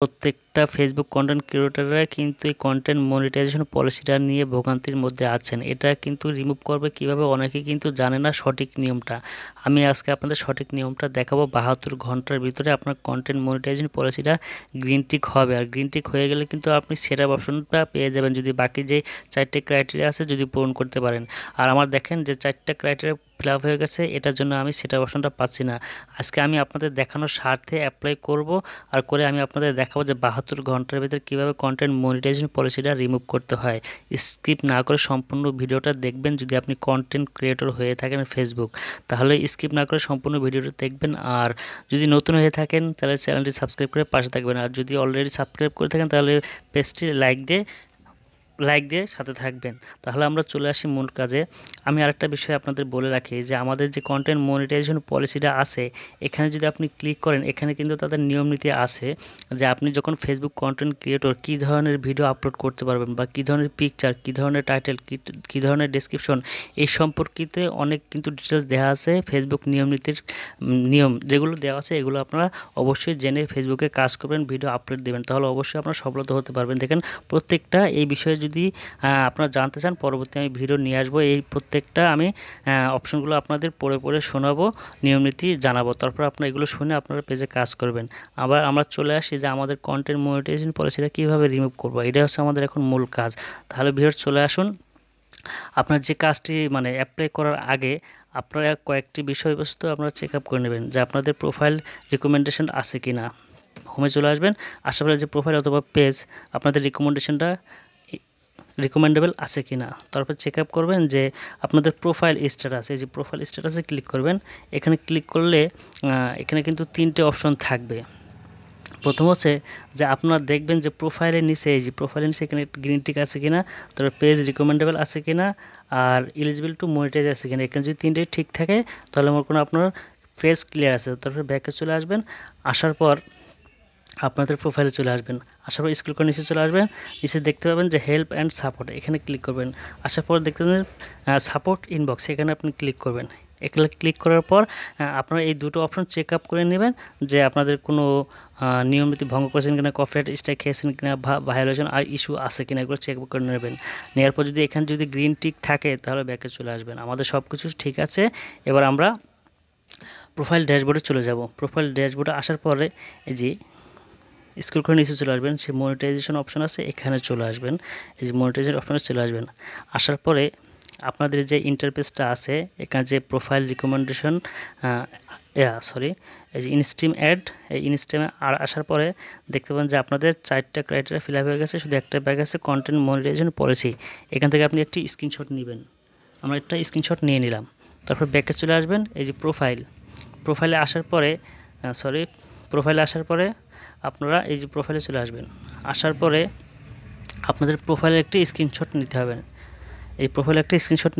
প্রত্যেকটা Facebook content ক্রিয়েটররা কিন্তু এই কন্টেন্ট মনিটাইজেশন পলিসিটা নিয়ে ভোগান্তির মধ্যে আছেন। এটা কিন্তু রিমুভ করবে কিভাবে অনেকে কিন্তু জানে না সঠিক নিয়মটা। আমি আজকে আপনাদের সঠিক নিয়মটা দেখাবো। 72 ঘন্টার ভিতরে আপনার কন্টেন্ট মনিটাইজেশন পলিসিটা গ্রিন টিক হবে, আর গ্রিন টিক হয়ে গেলে কিন্তু আপনি সেটআপ অপশনটা পেয়ে যাবেন যদি বাকি যে 4টে ক্রাইটেরিয়া আছে যদি পূরণ করতে পারেন। আর আমার দেখেন যে 4টা ক্রাইটেরিয়া ফিল আপ হয়ে গেছে, এটার জন্য আমি সেটআপ অপশনটা পাচ্ছি না। আজকে আমি আপনাদের দেখানোর স্বার্থে অ্যাপ্লাই করব, আর করে আমি আপনাদের দেখাবো যে 72 ঘন্টার ভিতরে কীভাবে কন্টেন্ট মনিটাইজেশন পলিসিটা রিমুভ করতে হয়। স্কিপ না করে সম্পূর্ণ ভিডিওটা দেখবেন যদি আপনি কন্টেন্ট ক্রিয়েটর হয়ে থাকেন ফেসবুক, তাহলে স্কিপ না করে সম্পূর্ণ ভিডিওটা দেখবেন। আর যদি নতুন হয়ে থাকেন তাহলে চ্যানেলটি সাবস্ক্রাইব করে পাশে থাকবেন, আর যদি অলরেডি সাবস্ক্রাইব করে থাকেন তাহলে পেজটি লাইক দিয়ে সাথে থাকবেন। তাহলে আমরা চলে আসি মূল কাজে। আমি আরেকটা বিষয় আপনাদের বলে রাখি যে আমাদের যে কন্টেন্ট মনিটাইজেশন পলিসিটা আছে, এখানে যদি আপনি ক্লিক করেন এখানে কিন্তু তাদের নিয়ম নীতি আছে যে আপনি যখন ফেসবুক কন্টেন্ট ক্রিয়েটর কী ধরনের ভিডিও আপলোড করতে পারবেন, বা কী ধরনের পিকচার, কী ধরনের টাইটেল, কী ধরনের ডেসক্রিপশন, এই সম্পর্কিতে অনেক কিন্তু ডিটেলস দেওয়া আছে। ফেসবুক নিয়ম নীতির নিয়ম যেগুলো দেওয়া আছে এগুলো আপনারা অবশ্যই জেনে ফেসবুকে কাজ করবেন, ভিডিও আপলোড দেবেন, তাহলে অবশ্যই আপনারা সফলতা হতে পারবেন। দেখেন প্রত্যেকটা এই বিষয়ে যদি আপনারা জানতে চান, পরবর্তী আমি ভিডিও নিয়ে আসবো। এই প্রত্যেকটা আমি অপশনগুলো আপনাদের পড়ে শোনাবো, নিয়মনীতি জানাবো, তারপর আপনারা এগুলো শুনে আপনারা পেজে কাজ করবেন। আবার আমরা চলে আসি যে আমাদের কন্টেন্ট মনিটাইজেশন পলিসিটা কীভাবে রিমুভ করবো, এটা হচ্ছে আমাদের এখন মূল কাজ। তাহলে ভিডিও চলে আসুন। আপনার যে কাজটি মানে অ্যাপ্লাই করার আগে আপনারা কয়েকটি বিষয়বস্তু আপনারা চেক আপ করে নেবেন যে আপনাদের প্রোফাইল রিকমেন্ডেশন আছে কি না। হোমে চলে আসবেন, আশা করি যে প্রোফাইল অথবা পেজ আপনাদের রিকমেন্ডেবল আছে কি না। তারপর চেক আপ করবেন যে আপনাদের প্রোফাইল স্ট্যাটাস, এই যে প্রোফাইল স্ট্যাটাসে ক্লিক করবেন। এখানে ক্লিক করলে এখানে কিন্তু 3টে অপশন থাকবে। প্রথম হচ্ছে যে আপনারা দেখবেন যে প্রোফাইলের নিচে, এই যে প্রোফাইলের নিচে এখানে গ্রিন টিক আছে কিনা, তারপর পেজ রিকমেন্ডেবল আছে কিনা, আর এলিজিবল টু মনিটাইজ আছে কিনা। এখানে যদি 3টেই ঠিক থাকে তাহলে মনে করুন আপনার পেজ ক্লিয়ার আছে। তারপর ব্যাকে চলে আসবেন, আসার পর আপনাদের প্রোফাইলে চলে আসবেন, আসার পর স্ক্রল করে নিচে চলে আসবেন। নিচে দেখতে পাবেন যে হেল্প অ্যান্ড সাপোর্ট, এখানে ক্লিক করবেন। আসার পর দেখতে পাবেন সাপোর্ট ইনবক্স, এখানে আপনি ক্লিক করবেন। এখানে ক্লিক করার পর আপনারা এই দুটো অপশন চেক আপ করে নেবেন যে আপনাদের কোনো নিয়মনীতি ভঙ্গ করেছেন কিনা, কপিরাইট স্ট্রাইক খেয়েছেন কিনা, ভায়োলেশন আর ইস্যু আছে কিনা, এগুলো চেক করে নেবেন। নেওয়ার পর যদি এখানে যদি গ্রিন টিক থাকে তাহলে ব্যাকে চলে আসবেন। আমাদের সব কিছু ঠিক আছে। এবার আমরা প্রোফাইল ড্যাশবোর্ডে চলে যাব। প্রোফাইল ড্যাশবোর্ডে আসার পরে এই যে স্ক্রল করে নিচে চলে আসবেন, সে মনিটাইজেশন অপশন আছে এখানে চলে আসবেন। এই যে মনিটাইজেশন অপশনে চলে আসবেন। আসার পরে আপনাদের যে ইন্টারফেসটা আছে এখানে যে প্রোফাইল রিকমেন্ডেশন এই যে ইনস্ট্রিম অ্যাড, এই ইনস্ট্রিমে আসার পরে দেখতে পাবেন যে আপনাদের 4টা ক্রাইটেরিয়া ফিল আপ হয়ে গেছে, শুধু একটা ব্যাগ আছে কন্টেন্ট মনিটাইজেশন পলিসি। এখান থেকে আপনি একটি স্ক্রিনশট নেবেন। আমরা একটা স্ক্রিনশট নিয়ে নিলাম। তারপর ব্যাকে চলে আসবেন, এই যে প্রোফাইলে আসার পরে আপনারা এই যে প্রোফাইলে চলে আসবেন। আসার পরে আপনাদের প্রোফাইলের একটি স্ক্রিনশট নিতে হবে। এই প্রোফাইলের একটা স্ক্রিনশট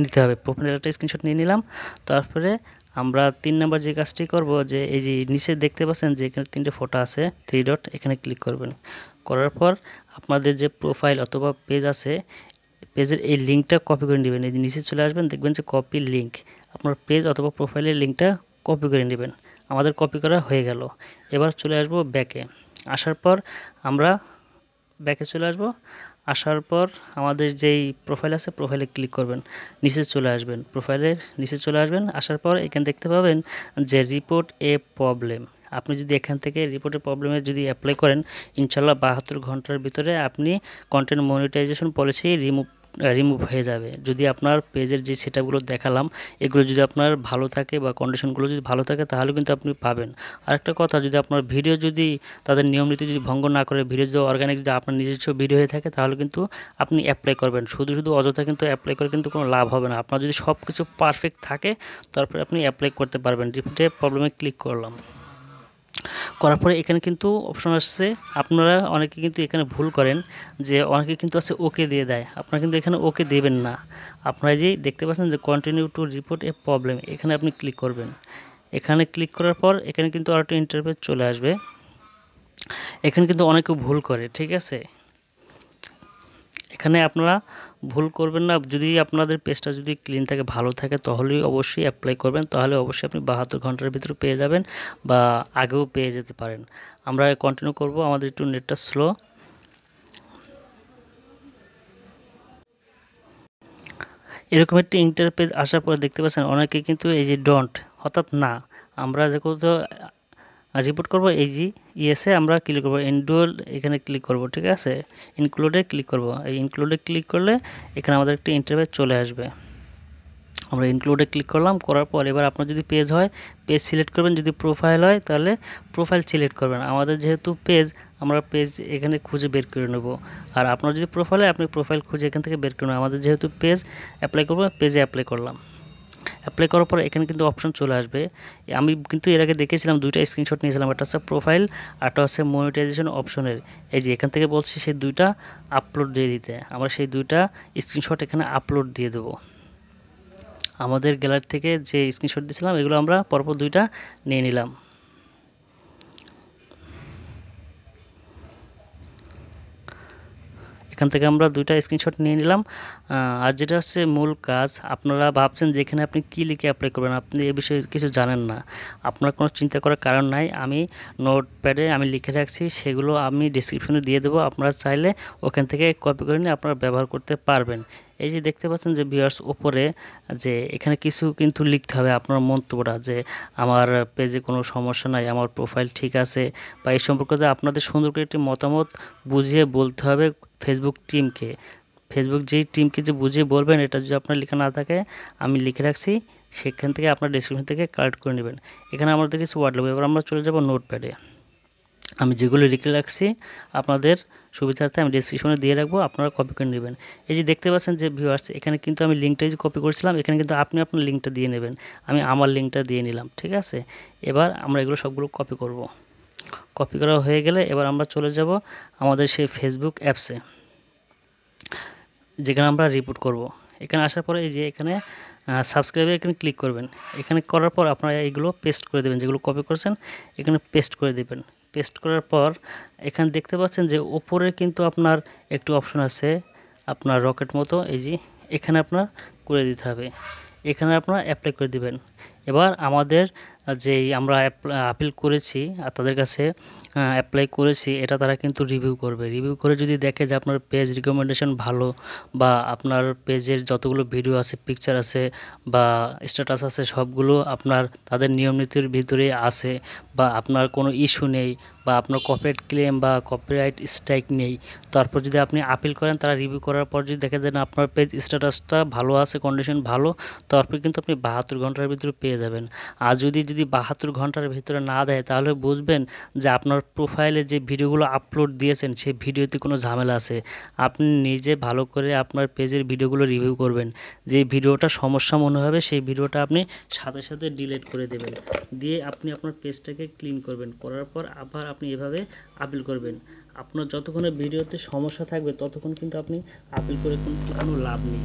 নিতে হবে। প্রোফাইলের একটা স্ক্রিনশট নিয়ে নিলাম। তারপরে আমরা 3 নাম্বার যে কাজটি করব, যে এই যে নিচে দেখতে পাচ্ছেন যে এখানে 3টে ফটো আছে, 3 ডট, এখানে ক্লিক করবেন। করার পর আপনাদের যে প্রোফাইল অথবা পেজ আছে, পেজের এই লিঙ্কটা কপি করে নেবেন। এই যে নিচে চলে আসবেন, দেখবেন যে কপি লিঙ্ক, আপনার পেজ অথবা প্রোফাইলের লিঙ্কটা কপি করে নেবেন। আমাদের কপি করা হয়ে গেল। এবার চলে আসব ব্যাকে। আসার পর আমরা ব্যাকে চলে আসব। আসার পর আমাদের যেই প্রোফাইল আছে প্রোফাইলে ক্লিক করবেন, নিচে চলে আসবেন, প্রোফাইলের নিচে চলে আসবেন। আসার পর এখানে দেখতে পাবেন যে রিপোর্ট এ প্রবলেম। আপনি যদি এখান থেকে রিপোর্টের প্রবলেমে যদি অ্যাপ্লাই করেন, ইনশাল্লাহ 72 ঘন্টার ভিতরে আপনি কন্টেন্ট মনিটাইজেশন পলিসি রিমুভ হয়ে যাবে। যদি আপনার পেজের যে সেটআপগুলো দেখালাম এগুলো যদি আপনার ভালো থাকে বা কন্ডিশনগুলো যদি ভালো থাকে তাহলে কিন্তু আপনি পাবেন। আরেকটা কথা, যদি আপনার ভিডিও যদি তাদের নিয়ম নীতি যদি ভঙ্গ না করে, ভিডিও যদি অর্গানিক, যদি আপনার নিজস্ব ভিডিও হয়ে থাকে তাহলে কিন্তু আপনি অ্যাপ্লাই করবেন। শুধু অযথা কিন্তু অ্যাপ্লাই করে কিন্তু কোনো লাভ হবে না। আপনার যদি সব কিছু পারফেক্ট থাকে তারপরে আপনি অ্যাপ্লাই করতে পারবেন। রিপোর্টের প্রবলেমে ক্লিক করলাম, করার পরে এখানে কিন্তু অপশন আসছে। আপনারা অনেকে কিন্তু এখানে ভুল করেন যে অনেকে কিন্তু আছে ওকে দিয়ে দেয়, আপনারা কিন্তু এখানে ওকে দেবেন না। আপনারা যে দেখতে পাচ্ছেন যে continue to report A problem, এখানে আপনি ক্লিক করবেন। এখানে ক্লিক করার পর এখানে কিন্তু আরেকটা ইন্টারফেস চলে আসবে। এখানে কিন্তু অনেকে ভুল করে, ঠিক আছে। এখানে আপনারা ভুল করবেন না। যদি আপনাদের পেজটা যদি ক্লিন থাকে, ভালো থাকে, তাহলেই অবশ্যই অ্যাপ্লাই করবেন। তাহলে অবশ্যই আপনি 72 ঘন্টার ভিতরে পেয়ে যাবেন বা আগেও পেয়ে যেতে পারেন। আমরা কন্টিনিউ করব, আমাদের একটু নেটটা স্লো। এরকম একটি ইন্টারপেজ আসার পরে দেখতে পাচ্ছেন অনেকে কিন্তু এই যে ডোন্ট অর্থাৎ না, আমরা যখন রিপোর্ট করব এই যে ইয়েসে আমরা ক্লিক করব, এনরোল এখানে ক্লিক করব, ঠিক আছে, ইনক্লুডে ক্লিক করব। এই ইনক্লুডে ক্লিক করলে এখানে আমাদের একটি ইন্টারপেজ চলে আসবে। আমরা ইনক্লুডে ক্লিক করলাম, করার পর এবার আপনার যদি পেজ হয় পেজ সিলেক্ট করবেন, যদি প্রোফাইল হয় তাহলে প্রোফাইল সিলেক্ট করবেন। আমাদের যেহেতু পেজ, আমরা পেজ এখানে খুঁজে বের করে নেব। আর আপনার যদি প্রোফাইল হয় আপনি প্রোফাইল খুঁজে এখান থেকে বের করে নেবেন। আমাদের যেহেতু পেজ অ্যাপ্লাই করবো, পেজে অ্যাপ্লাই করলাম। অ্যাপ্লাই করার পর এখানে কিন্তু অপশন চলে আসবে। আমি কিন্তু এর আগে দেখেছিলাম, দুইটা স্ক্রিনশট নিয়েছিলাম, একটা হচ্ছে প্রোফাইল আর একটা হচ্ছে মনিটাইজেশন অপশনের। এই যে এখান থেকে বলছি সেই দুইটা আপলোড দিয়ে দিতে, আমরা সেই দুইটা স্ক্রিনশট এখানে আপলোড দিয়ে দেবো। আমাদের গ্যালারি থেকে যে স্ক্রিনশট দিয়েছিলাম এগুলো আমরা পরপর দুইটা নিয়ে নিলাম। এখান থেকে আমরা দুইটা স্ক্রিনশট নিয়ে নিলাম। আর যেটা হচ্ছে মূল কাজ, আপনারা ভাবছেন যে এখানে আপনি কী লিখে অ্যাপ্লাই করবেন, আপনি এ বিষয়ে কিছু জানেন না। আপনার কোনো চিন্তা করার কারণ নাই, আমি নোটপ্যাডে আমি লিখে রাখছি, সেগুলো আমি ডিসক্রিপশনে দিয়ে দেবো। আপনারা চাইলে ওখান থেকে কপি করে নিয়ে আপনারা ব্যবহার করতে পারবেন। এই যে দেখতে পাচ্ছেন যে ভিউয়ার্স উপরে যে এখানে কিছু কিন্তু লিখতে হবে আপনার মন্তব্যটা, যে আমার পেজে কোনো সমস্যা নাই, আমার প্রোফাইল ঠিক আছে, বা এই সম্পর্কে আপনাদের সুন্দর করে একটি মতামত বুঝিয়ে বলতে হবে ফেসবুক টিমকে। ফেসবুক যেই টিমকে যে বুঝিয়ে বলবেন, এটা যদি আপনার লেখা না থাকে আমি লিখে রাখছি, সেখান থেকে আপনার ডেসক্রিপশন থেকে কালেক্ট করে নেবেন। এখানে আমাদের কিছু ওয়ার্ড লাগবে। এবার আমরা চলে যাব নোটপ্যাডে। আমি যেগুলো লিখে রাখছি আপনাদের সুবিধার্থে আমি ডেসক্রিপশনে দিয়ে রাখবো, আপনারা কপি করে নেবেন। এই যে দেখতে পাচ্ছেন যে ভিউয়ার্স, এখানে কিন্তু আমি লিঙ্কটা যে কপি করেছিলাম, এখানে কিন্তু আপনি আপনার লিঙ্কটা দিয়ে নেবেন। আমি আমার লিঙ্কটা দিয়ে নিলাম, ঠিক আছে। এবার আমরা এগুলো সবগুলো কপি করব। কপি করা হয়ে গেলে এবার আমরা চলে যাব আমাদের সেই ফেসবুক অ্যাপসে, যেখানে আমরা রিপোর্ট করব। এখানে আসার পরে এই যে এখানে সাবস্ক্রাইবে এখানে ক্লিক করবেন। এখানে করার পর আপনারা এইগুলো পেস্ট করে দেবেন, যেগুলো কপি করেছেন এখানে পেস্ট করে দেবেন। পেস্ট করার পর এখানে দেখতে পাচ্ছেন যে উপরে কিন্তু আপনার একটু অপশন আছে আপনার রকেট মতো, এই যে এখানে আপনার করে দিতে হবে, এখানে আপনারা অ্যাপ্লাই করে দিবেন। এবার আমাদের যেই আমরা আপিল করেছি আর তাদের কাছে অ্যাপ্লাই করেছি, এটা তারা কিন্তু রিভিউ করবে। রিভিউ করে যদি দেখে যে আপনার পেজ রিকমেন্ডেশন ভালো, বা আপনার পেজের যতগুলো ভিডিও আছে, পিকচার আছে বা স্ট্যাটাস আছে, সবগুলো আপনার তাদের নিয়ম নীতির ভিতরে আছে, বা আপনার কোনো ইস্যু নেই, বা আপনার কপিরাইট ক্লেম বা কপিরাইট স্ট্রাইক নেই, তারপর যদি আপনি আপিল করেন, তারা রিভিউ করার পর যদি দেখে যে না আপনার পেজ স্ট্যাটাসটা ভালো আছে, কন্ডিশন ভালো, তারপর কিন্তু আপনি 72 ঘন্টার ভিতরে পেয়ে যাবেন। আর যদি 72 ঘন্টার ভিতরে না দেয়, তাহলে বুঝবেন যে আপনার প্রোফাইলে যে ভিডিওগুলো আপলোড দিয়েছেন সেই ভিডিওতে কোনো ঝামেলা আছে। আপনি নিজে ভালো করে আপনার পেজের ভিডিওগুলো রিভিউ করবেন। যে ভিডিওটা সমস্যা মনে হবে সেই ভিডিওটা আপনি সাথে সাথে ডিলিট করে দেবেন, দিয়ে আপনি আপনার পেজটাকে ক্লিন করবেন। করার পর আবার আপনি এভাবে আপিল করবেন। আপনার যতক্ষণে ভিডিওতে সমস্যা থাকবে ততক্ষণ কিন্তু আপনি আপিল করে কোনো লাভ নেই।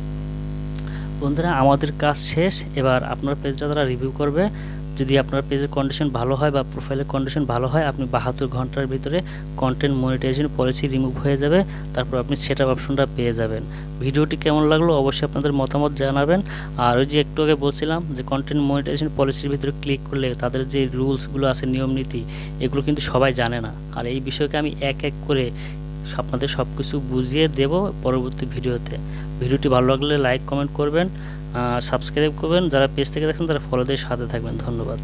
বন্ধুরা, আমাদের কাজ শেষ। এবার আপনার পেজটা তারা রিভিউ করবে। যদি আপনার পেজের কন্ডিশন ভালো হয় বা প্রোফাইলের কন্ডিশন ভালো হয়, আপনি 72 ঘন্টার ভিতরে কন্টেন্ট মনিটাইজেশন পলিসি রিমুভ হয়ে যাবে। তারপর আপনি সেটআপ অপশনটা পেয়ে যাবেন। ভিডিওটি কেমন লাগলো অবশ্যই আপনাদের মতামত জানাবেন। আর ওই যে একটু আগে বলছিলাম যে কন্টেন্ট মনিটাইজেশন পলিসির ভিতরে ক্লিক করলে তাদের যে রুলসগুলো আছে, নিয়ম নীতি, এগুলো কিন্তু সবাই জানে না। আর এই বিষয়কে আমি এক এক করে আপনাদের সব কিছু বুঝিয়ে দেব পরবর্তী ভিডিওতে। ভিডিওটি ভালো লাগলে লাইক কমেন্ট করবেন, সাবস্ক্রাইব করবেন, যারা পেজ থেকে দেখছেন তারা ফলো দিয়ে সাথে থাকবেন। ধন্যবাদ।